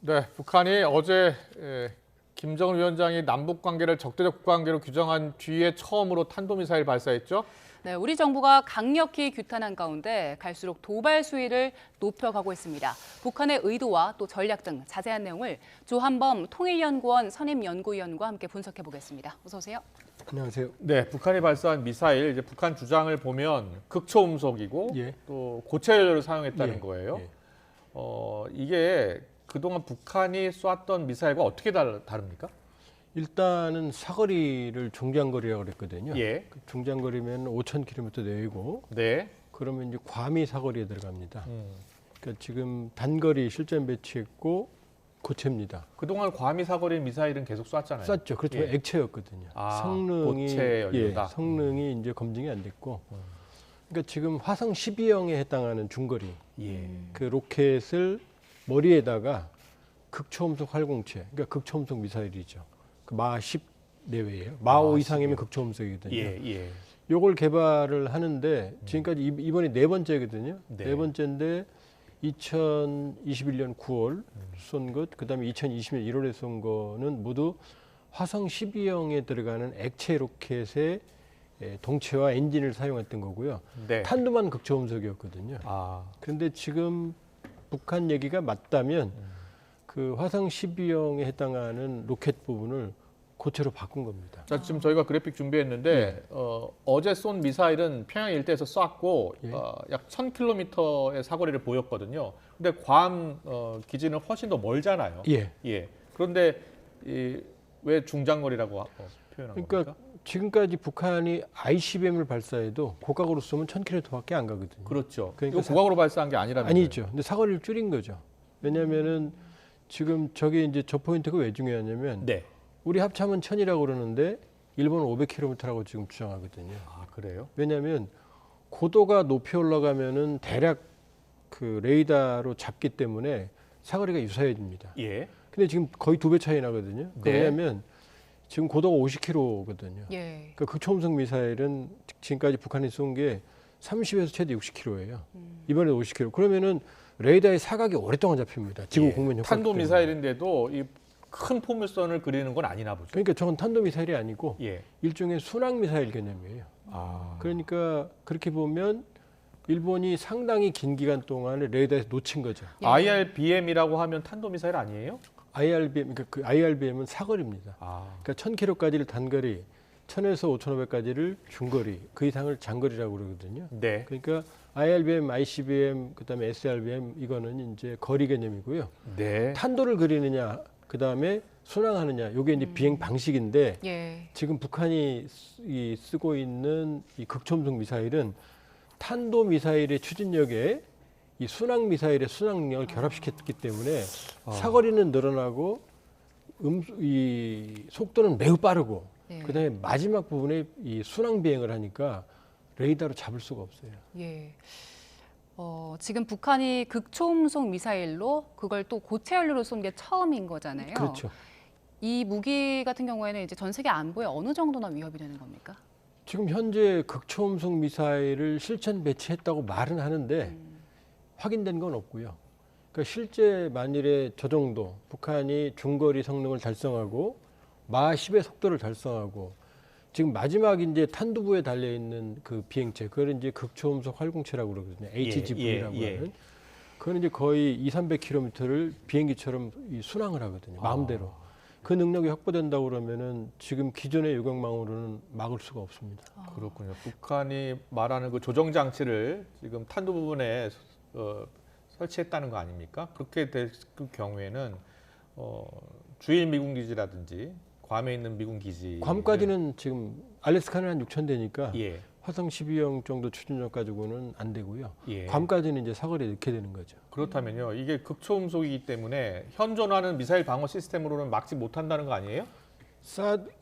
네, 북한이 어제 김정은 위원장이 남북 관계를 적대적 관계로 규정한 뒤에 처음으로 탄도미사일 발사했죠. 네, 우리 정부가 강력히 규탄한 가운데 갈수록 도발 수위를 높여가고 있습니다. 북한의 의도와 또 전략 등 자세한 내용을 조한범 통일연구원 선임연구위원과 함께 분석해 보겠습니다. 어서 오세요. 안녕하세요. 네, 북한이 발사한 미사일, 이제 북한 주장을 보면 극초음속이고 예. 또 고체 연료를 사용했다는 예. 거예요. 예. 이게 그동안 북한이 쐈던 미사일과 어떻게 다릅니까? 일단은 사거리를 중장거리라고 그랬거든요. 예. 그 중장거리면 5,000km 내외고 네. 그러면 이제 괌이 사거리에 들어갑니다. 그러니까 지금 단거리 실전 배치했고 고체입니다. 그동안 괌이 사거리 미사일은 계속 쐈잖아요. 쐈죠. 그렇지만 예. 액체였거든요. 아, 성능이 고체 연료다. 성능이 이제 검증이 안 됐고. 그러니까 지금 화성 12형에 해당하는 중거리 예. 그 로켓을 머리에다가 극초음속 활공체, 그러니까 극초음속 미사일이죠. 그 마 10 내외예요. 마 5 이상이면 극초음속이거든요. 예, 예. 요걸 개발을 하는데 지금까지 이번이 네 번째거든요. 네. 네 번째인데 2021년 9월 쏜 것, 그다음에 2020년 1월에 쏜 거는 모두 화성 12형에 들어가는 액체 로켓의 동체와 엔진을 사용했던 거고요. 네. 탄두만 극초음속이었거든요. 아, 그런데 지금 북한 얘기가 맞다면 그 화성 12형에 해당하는 로켓 부분을 고체로 바꾼 겁니다. 자, 지금 저희가 그래픽 준비했는데 어제 쏜 미사일은 평양 일대에서 쐈고 예. 약 1,000km의 사거리를 보였거든요. 근데 괌 기지는 훨씬 더 멀잖아요. 예. 예. 그런데 왜 중장거리라고 표현한 그러니까 겁니까? 지금까지 북한이 ICBM을 발사해도 고각으로 쏘면 1,000km밖에 안 가거든요. 그렇죠. 그러니까 이거 고각으로 발사한 게 아니라면서요. 아니죠. 근데 사거리를 줄인 거죠. 왜냐하면은 지금 저게 이제 저 포인트가 왜 중요하냐면 네. 우리 합참은 1,000이라고 그러는데 일본은 500km라고 지금 주장하거든요. 아, 그래요? 왜냐하면 고도가 높이 올라가면은 대략 그 레이더로 잡기 때문에 사거리가 유사해집니다. 예. 근데 지금 거의 2배 차이 나거든요. 네. 왜냐하면 지금 고도가 50km거든요. 예. 그러니까 극초음속 미사일은 지금까지 북한이 쏜 게 30에서 최대 60km예요. 이번에 50km. 그러면은 레이더의 사각이 오랫동안 잡힙니다. 지구 공면 효과. 탄도 미사일인데도 이 큰 포물선을 그리는 건 아니나 보죠. 그러니까 저건 탄도 미사일이 아니고 예. 일종의 순항 미사일 개념이에요. 아. 그러니까 그렇게 보면 일본이 상당히 긴 기간 동안에 레이더에서 놓친 거죠. 예. IRBM이라고 하면 탄도 미사일 아니에요? IRBM, 그러니까 그 IRBM은 사거리입니다. 아. 그러니까 1,000km까지를 단거리, 1,000에서 5,500까지를 중거리, 그 이상을 장거리라고 그러거든요. 네. 그러니까 IRBM, ICBM, 그다음에 SRBM 이거는 이제 거리 개념이고요. 네. 탄도를 그리느냐, 그다음에 순항하느냐, 이게 이제 비행 방식인데 예. 지금 북한이 쓰고 있는 이 극초음속 미사일은 탄도 미사일의 추진력에 이 순항 미사일의 순항 능력을 결합시켰기 때문에 사거리는 늘어나고 이 속도는 매우 빠르고 예. 그다음에 마지막 부분에 이 순항 비행을 하니까 레이더로 잡을 수가 없어요. 예. 지금 북한이 극초음속 미사일로 그걸 또 고체 연료로 쏜 게 처음인 거잖아요. 그렇죠. 이 무기 같은 경우에는 이제 전 세계 안보에 어느 정도나 위협이 되는 겁니까? 지금 현재 극초음속 미사일을 실전 배치했다고 말은 하는데 확인된 건 없고요. 그러니까 실제 만일에 저 정도 북한이 중거리 성능을 달성하고 마 10의 속도를 달성하고 지금 마지막 이제 탄두부에 달려 있는 그 비행체, 그걸 이제 극초음속 활공체라고 그러거든요. HGV라고 하는. 그건 이제 거의 200~300km를 비행기처럼 순항을 하거든요. 마음대로. 그 능력이 확보된다고 그러면은 지금 기존의 요격망으로는 막을 수가 없습니다. 그렇군요. 북한이 말하는 그 조정 장치를 지금 탄도 부분에 설치했다는 거 아닙니까? 그렇게 될 경우에는 주일 미군 기지라든지 괌에 있는 미군 기지. 괌까지는 지금 알래스카는 한 6,000대니까 예. 화성 12형 정도 추진력 가지고는 안 되고요. 예. 괌까지는 이제 사거리에 넣게 되는 거죠. 그렇다면요. 이게 극초음속이기 때문에 현존하는 미사일 방어 시스템으로는 막지 못한다는 거 아니에요?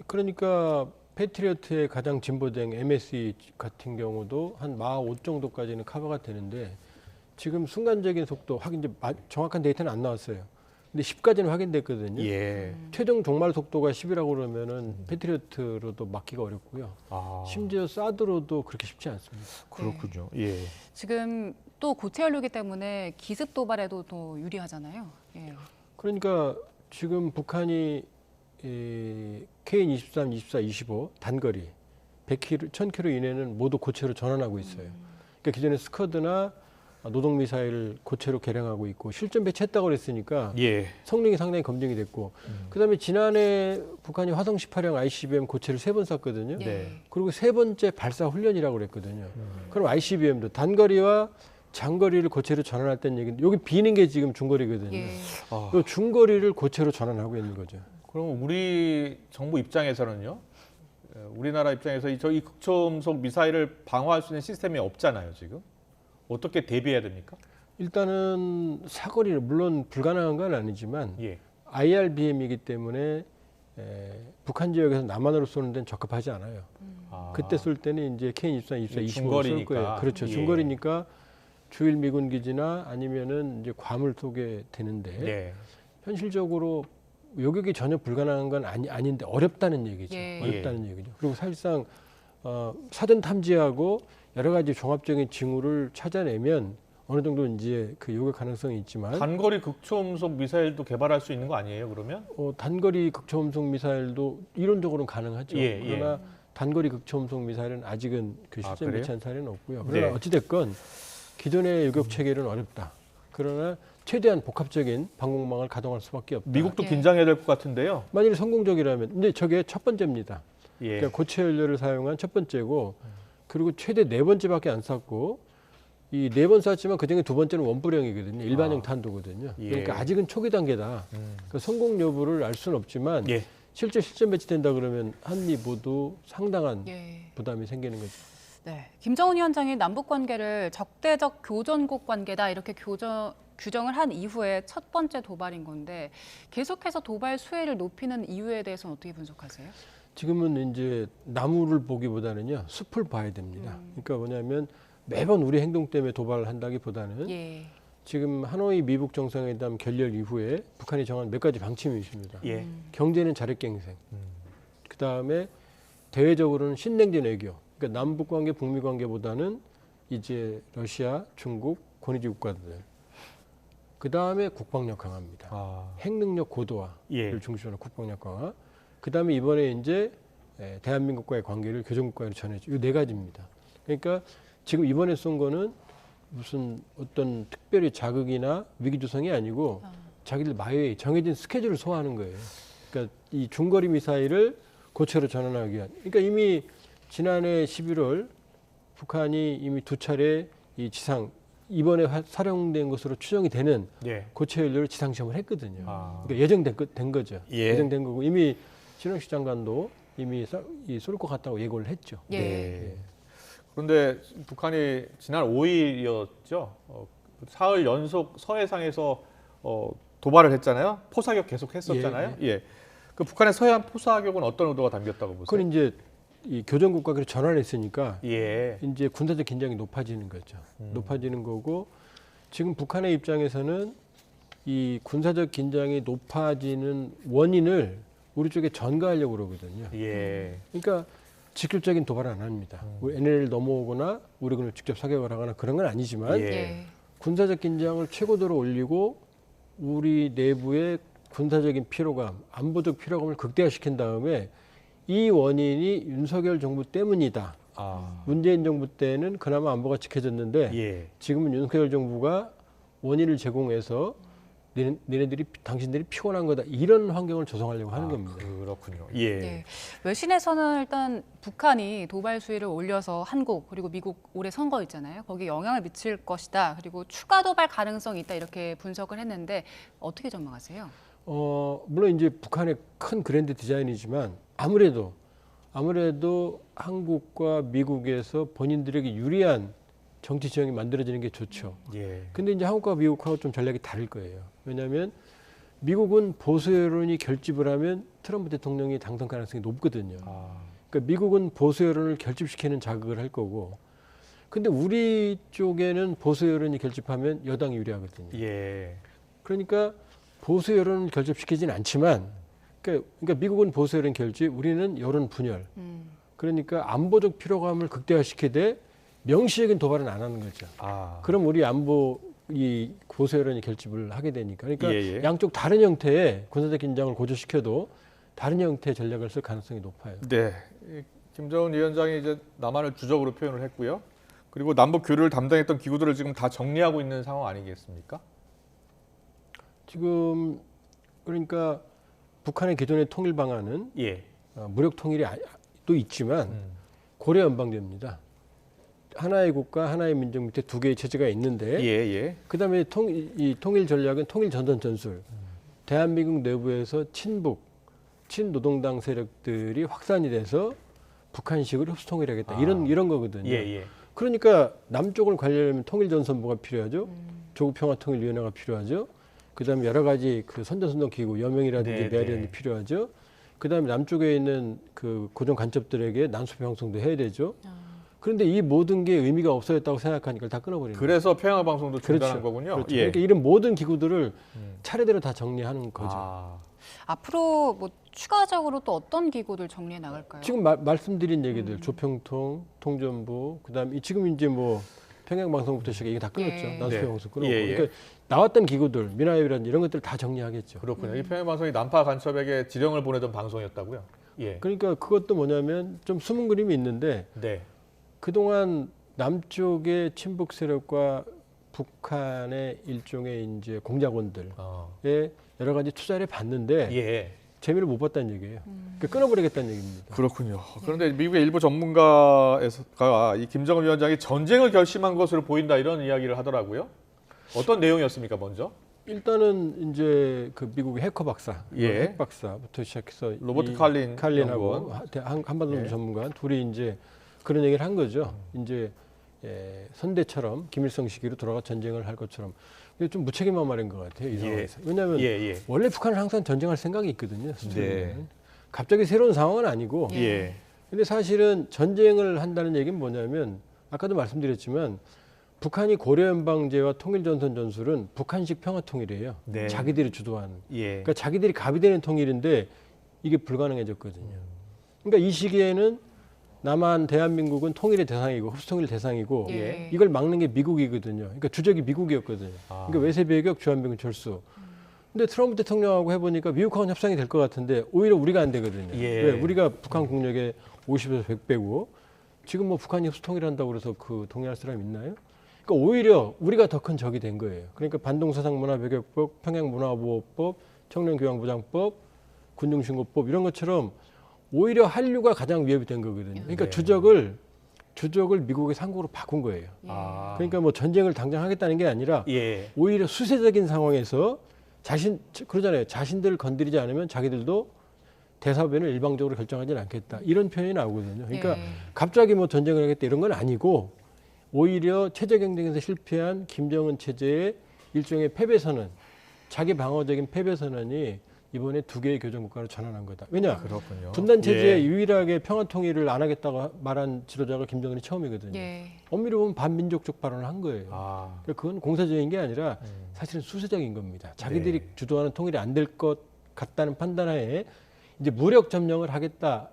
그러니까 패트리어트의 가장 진보된 MSE 같은 경우도 한 마 5 정도까지는 커버가 되는데 지금 순간적인 속도 이제 정확한 데이터는 안 나왔어요. 근데 10까지는 확인됐거든요. 예. 최종 종말 속도가 10이라고 그러면은 패트리어트로도 막기가 어렵고요. 아, 심지어 사드로도 그렇게 쉽지 않습니다. 그렇군요. 예. 지금 또 고체 연료이기 때문에 기습 도발에도 또 유리하잖아요. 예. 그러니까 지금 북한이 KN-23, 24, 25 단거리 100km, 1000km 이내는 모두 고체로 전환하고 있어요. 그러니까 기존에 스커드나 노동미사일을 고체로 개량하고 있고 실전 배치했다고 그랬으니까 예. 성능이 상당히 검증이 됐고 그다음에 지난해 북한이 화성 18형 ICBM 고체를 3번 쐈거든요. 예. 네. 그리고 3번째 발사 훈련이라고 그랬거든요. 그럼 ICBM도 단거리와 장거리를 고체로 전환할 때는 얘기인데 여기 비는 게 지금 중거리거든요. 예. 아, 그 중거리를 고체로 전환하고 있는 거죠. 그럼 우리 정부 입장에서는요. 우리나라 입장에서 이 극초음속 미사일을 방어할 수 있는 시스템이 없잖아요, 지금. 어떻게 대비해야 됩니까? 일단은 사거리를 물론 불가능한 건 아니지만 예. IRBM이기 때문에 북한 지역에서 남한으로 쏘는 데는 적합하지 않아요. 아, 그때 쏠 때는 이제 KN-24, 24, 25를 쏠 중거리니까. 거예요. 그렇죠. 예. 중거리니까 주일 미군 기지나 아니면은 이제 괌을 쏘게 되는데 네. 현실적으로 요격이 전혀 불가능한 건 아닌데 어렵다는 얘기죠. 예. 어렵다는 얘기죠. 그리고 사실상 사전 탐지하고 여러 가지 종합적인 징후를 찾아내면 어느 정도 이제 그 요격 가능성이 있지만 단거리 극초음속 미사일도 개발할 수 있는 거 아니에요, 그러면? 단거리 극초음속 미사일도 이론적으로는 가능하죠. 예, 예. 그러나 단거리 극초음속 미사일은 아직은 그 아, 실전 그래요? 배치한 사례는 없고요. 그러나 네. 어찌됐건 기존의 요격 체계는 어렵다. 그러나 최대한 복합적인 방공망을 가동할 수밖에 없다. 미국도 예. 긴장해야 될 것 같은데요. 만일 성공적이라면 근데 저게 첫 번째입니다. 예. 그러니까 고체 연료를 사용한 첫 번째고 그리고 최대 4번째밖에 안 쐈고 이 4번 쐈지만 그중에 2번째는 원불형이거든요. 일반형 아. 탄도거든요. 예. 그러니까 아직은 초기 단계다. 그러니까 성공 여부를 알 수는 없지만 예. 실제 실전 배치된다 그러면 한미 모두 상당한 예. 부담이 생기는 거죠. 네. 김정은 위원장이 남북 관계를 적대적 교전국 관계다 이렇게 규정을 한 이후에 첫 번째 도발인 건데 계속해서 도발 수혜를 높이는 이유에 대해서는 어떻게 분석하세요? 지금은 이제 나무를 보기보다는요 숲을 봐야 됩니다. 그러니까 뭐냐면 매번 우리 행동 때문에 도발을 한다기보다는 예. 지금 하노이 미북 정상회담 결렬 이후에 북한이 정한 몇 가지 방침이 있습니다. 예. 경제는 자력갱생. 그 다음에 대외적으로는 신냉전 외교. 그러니까 남북 관계, 북미 관계보다는 이제 러시아, 중국, 권위주의 국가들. 그 다음에 국방력 강화입니다. 아, 핵능력 고도화를 예. 중심으로 국방력 강화. 그 다음에 이번에 이제 대한민국과의 관계를 교정국가로 전해줘. 이 4가지입니다. 그러니까 지금 이번에 쏜 거는 무슨 어떤 특별히 자극이나 위기 조성이 아니고 자기들 마외에 정해진 스케줄을 소화하는 거예요. 그러니까 이 중거리 미사일을 고체로 전환하기 위한. 그러니까 이미 지난해 11월 북한이 이미 2차례 이 지상 이번에 사령된 것으로 추정이 되는 예. 고체 연료를 지상 시험을 했거든요. 아. 그러니까 예정된 거죠. 예. 예정된 거고 이미 신원식 장관도 이미 쏠 것 같다고 예고를 했죠. 예. 네. 그런데 북한이 지난 5일이었죠. 사흘 연속 서해상에서 도발을 했잖아요. 포사격 계속 했었잖아요. 예. 그 북한의 서해안 포사격은 어떤 의도가 담겼다고 보세요? 그건 이제 이 교전국가로 전환했으니까 예. 이제 군사적 긴장이 높아지는 거죠. 높아지는 거고 지금 북한의 입장에서는 이 군사적 긴장이 높아지는 원인을 우리 쪽에 전가하려고 그러거든요. 예. 그러니까 직접적인 도발은 안 합니다. 우리 NLL 넘어오거나 우리군을 직접 사격을 하거나 그런 건 아니지만 예. 예. 군사적 긴장을 최고도로 올리고 우리 내부의 군사적인 피로감, 안보적 피로감을 극대화시킨 다음에 이 원인이 윤석열 정부 때문이다. 아. 문재인 정부 때는 그나마 안보가 지켜졌는데 예. 지금은 윤석열 정부가 원인을 제공해서 너네들이 당신들이 피곤한 거다 이런 환경을 조성하려고 하는 겁니다. 그렇군요. 예. 네. 외신에서는 일단 북한이 도발 수위를 올려서 한국 그리고 미국 올해 선거 있잖아요. 거기에 영향을 미칠 것이다. 그리고 추가 도발 가능성이 있다 이렇게 분석을 했는데 어떻게 전망하세요? 물론 이제 북한의 큰 그랜드 디자인이지만 아무래도 한국과 미국에서 본인들에게 유리한 정치 지형이 만들어지는 게 좋죠. 예. 근데 이제 한국과 미국하고 좀 전략이 다를 거예요. 왜냐하면 미국은 보수 여론이 결집을 하면 트럼프 대통령이 당선 가능성이 높거든요. 아. 그러니까 미국은 보수 여론을 결집시키는 자극을 할 거고, 근데 우리 쪽에는 보수 여론이 결집하면 여당이 유리하거든요. 예. 그러니까 보수 여론을 결집시키지는 않지만, 그러니까 미국은 보수 여론 결집, 우리는 여론 분열. 그러니까 안보적 피로감을 극대화시키되 명시적인 도발은 안 하는 거죠. 아. 그럼 우리 안보 이 보수 여론이 결집을 하게 되니까 그러니까 예, 예. 양쪽 다른 형태의 군사적 긴장을 고조시켜도 다른 형태의 전략을 쓸 가능성이 높아요. 네. 이 김정은 위원장이 이제 남한을 주적으로 표현을 했고요. 그리고 남북 교류를 담당했던 기구들을 지금 다 정리하고 있는 상황 아니겠습니까? 지금 그러니까 북한의 기존의 통일 방안은 예. 무력 통일이 또 있지만 고려 연방제입니다. 하나의 국가, 하나의 민족 밑에 두 개의 체제가 있는데 예, 예. 그다음에 이 통일 전략은 통일 전선 전술. 대한민국 내부에서 친북, 친노동당 세력들이 확산이 돼서 북한식으로 흡수통일하겠다. 이런 거거든요. 예, 예. 그러니까 남쪽을 관리하려면 통일전선부가 필요하죠. 조국평화통일위원회가 필요하죠. 그다음에 여러 가지 그 선전선동 기구, 여명이라든지 네, 메아리라든지 네. 필요하죠. 그다음에 남쪽에 있는 그 고정 간첩들에게 난수표 형성도 해야 되죠. 그런데 이 모든 게 의미가 없어졌다고 생각하니까 다 끊어버리는 거예요. 그래서 평화 방송도 중단한 그렇죠. 거군요. 그렇죠. 예. 그러니까 이런 모든 기구들을 차례대로 다 정리하는 거죠. 아, 앞으로 뭐 추가적으로 또 어떤 기구들 정리해 나갈까요? 지금 말씀드린 얘기들 조평통, 통전부, 그다음에 지금 이제 뭐 평양방송부터 시작해 이게 다 끊었죠. 예. 난수표 네. 방송 끊었고. 예, 예. 그러니까 나왔던 기구들, 민화협이라든지 이런 것들 다 정리하겠죠. 그렇군요. 이 평화 방송이 난파 간첩에게 지령을 보내던 방송이었다고요? 예. 그러니까 그것도 뭐냐면 좀 숨은 그림이 있는데 네. 그동안 남쪽의 친북 세력과 북한의 일종의 이제 공작원들의 여러 가지 투자를 받는데 예. 재미를 못 봤다는 얘기예요. 그러니까 끊어버리겠다는 얘기입니다. 그렇군요. 그런데 미국의 일부 전문가가 이 김정은 위원장이 전쟁을 결심한 것으로 보인다 이런 이야기를 하더라고요. 어떤 내용이었습니까, 먼저? 일단은 이제 그 미국의 해커 박사, 예. 핵 박사부터 시작해서 로버트 이 칼린하고 칼린하고 한반도 예. 전문가 둘이 이제 그런 얘기를 한 거죠. 이제 선대처럼 김일성 시기로 돌아가 전쟁을 할 것처럼. 근데 좀 무책임한 말인 것 같아요. 이 상황에서. 왜냐하면 예. 원래 북한은 항상 전쟁할 생각이 있거든요. 네. 갑자기 새로운 상황은 아니고. 예. 근데 사실은 전쟁을 한다는 얘기는 뭐냐면 아까도 말씀드렸지만 북한이 고려연방제와 통일전선 전술은 북한식 평화통일이에요. 네. 자기들이 주도하는. 예. 그러니까 자기들이 갑이 되는 통일인데 이게 불가능해졌거든요. 그러니까 이 시기에는 남한 대한민국은 통일의 대상이고 흡수통일 대상이고 예. 이걸 막는 게 미국이거든요. 그러니까 주적이 미국이었거든요. 그러니까 외세 배격, 주한미군 철수. 근데 트럼프 대통령하고 해보니까 미국하고는 협상이 될 것 같은데 오히려 우리가 안 되거든요. 예. 왜? 우리가 북한 국력의 50에서 100배고 지금 뭐 북한이 흡수통일한다고 그래서 그 동의할 사람 있나요? 그러니까 오히려 우리가 더 큰 적이 된 거예요. 그러니까 반동사상문화배격법, 평양문화보호법, 청년교양보장법, 군중신고법 이런 것처럼 오히려 한류가 가장 위협이 된 거거든요. 그러니까 네. 주적을 미국의 상국으로 바꾼 거예요. 아. 그러니까 뭐 전쟁을 당장 하겠다는 게 아니라 예. 오히려 수세적인 상황에서 그러잖아요. 자신들을 건드리지 않으면 자기들도 대사변을 일방적으로 결정하지는 않겠다. 이런 표현이 나오거든요. 그러니까 예. 갑자기 뭐 전쟁을 하겠다 이런 건 아니고 오히려 체제 경쟁에서 실패한 김정은 체제의 일종의 패배선언, 자기 방어적인 패배선언이 이번에 두 개의 교전 국가로 전환한 거다. 왜냐? 그렇군요. 분단 체제에 예. 유일하게 평화 통일을 안 하겠다고 말한 지도자가 김정은이 처음이거든요. 예. 엄밀히 보면 반민족적 발언을 한 거예요. 아. 그러니까 그건 공세적인 게 아니라 사실은 수세적인 겁니다. 자기들이 네. 주도하는 통일이 안 될 것 같다는 판단하에 이제 무력 점령을 하겠다.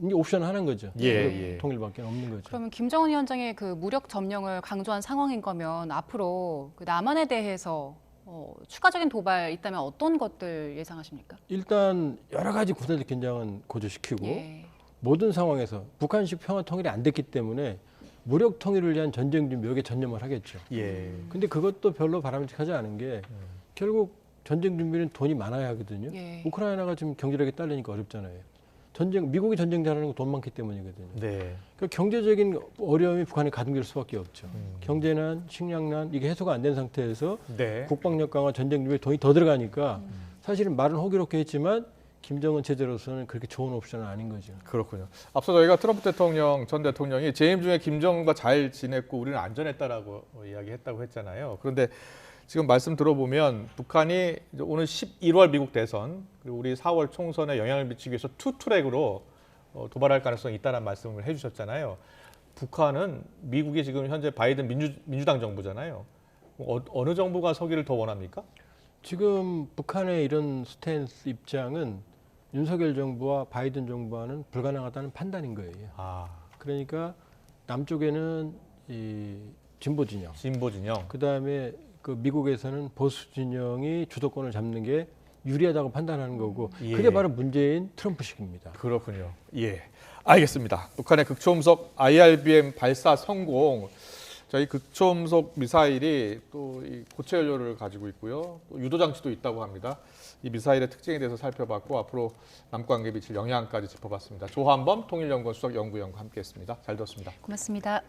이제 옵션 하는 거죠. 예, 무력 예. 통일밖에 없는 거죠. 그러면 김정은 위원장의 그 무력 점령을 강조한 상황인 거면 앞으로 그 남한에 대해서 추가적인 도발 있다면 어떤 것들 예상하십니까? 일단 여러 가지 군사적 긴장은 고조시키고 예. 모든 상황에서 북한식 평화 통일이 안 됐기 때문에 무력 통일을 위한 전쟁 준비 여기에 전념을 하겠죠. 예. 근데 그것도 별로 바람직하지 않은 게 결국 전쟁 준비는 돈이 많아야 하거든요. 예. 우크라이나가 지금 경제력이 딸리니까 어렵잖아요. 미국이 전쟁 잘하는 거 돈 많기 때문이거든요. 네. 그러니까 경제적인 어려움이 북한에 가중될 수밖에 없죠. 경제난, 식량난 이게 해소가 안 된 상태에서 네. 국방력 강화, 전쟁 준비에 돈이 더 들어가니까 사실은 말은 호기롭게 했지만 김정은 체제로서는 그렇게 좋은 옵션은 아닌 거죠. 그렇군요. 앞서 저희가 트럼프 대통령 전 대통령이 재임 중에 김정은과 잘 지냈고 우리는 안전했다라고 이야기했다고 했잖아요. 그런데 지금 말씀 들어보면 북한이 이제 오는 11월 미국 대선 그리고 우리 4월 총선에 영향을 미치기 위해서 투트랙으로 도발할 가능성이 있다는 말씀을 해주셨잖아요. 북한은 미국이 지금 현재 바이든 민주당 정부잖아요. 어느 정부가 서기를 더 원합니까? 지금 북한의 이런 스탠스 입장은 윤석열 정부와 바이든 정부와는 불가능하다는 판단인 거예요. 아, 그러니까 남쪽에는 이 진보 진영, 진보 진영. 그 다음에 그 미국에서는 보수 진영이 주도권을 잡는 게 유리하다고 판단하는 거고 예. 그게 바로 문재인 트럼프식입니다. 그렇군요. 예, 알겠습니다. 북한의 극초음속 IRBM 발사 성공. 이 극초음속 미사일이 또 이 고체 연료를 가지고 있고요. 또 유도 장치도 있다고 합니다. 이 미사일의 특징에 대해서 살펴봤고 앞으로 남북관계에 미칠 영향까지 짚어봤습니다. 조한범 통일연구원 수석연구위원과 함께했습니다. 잘 들었습니다. 고맙습니다.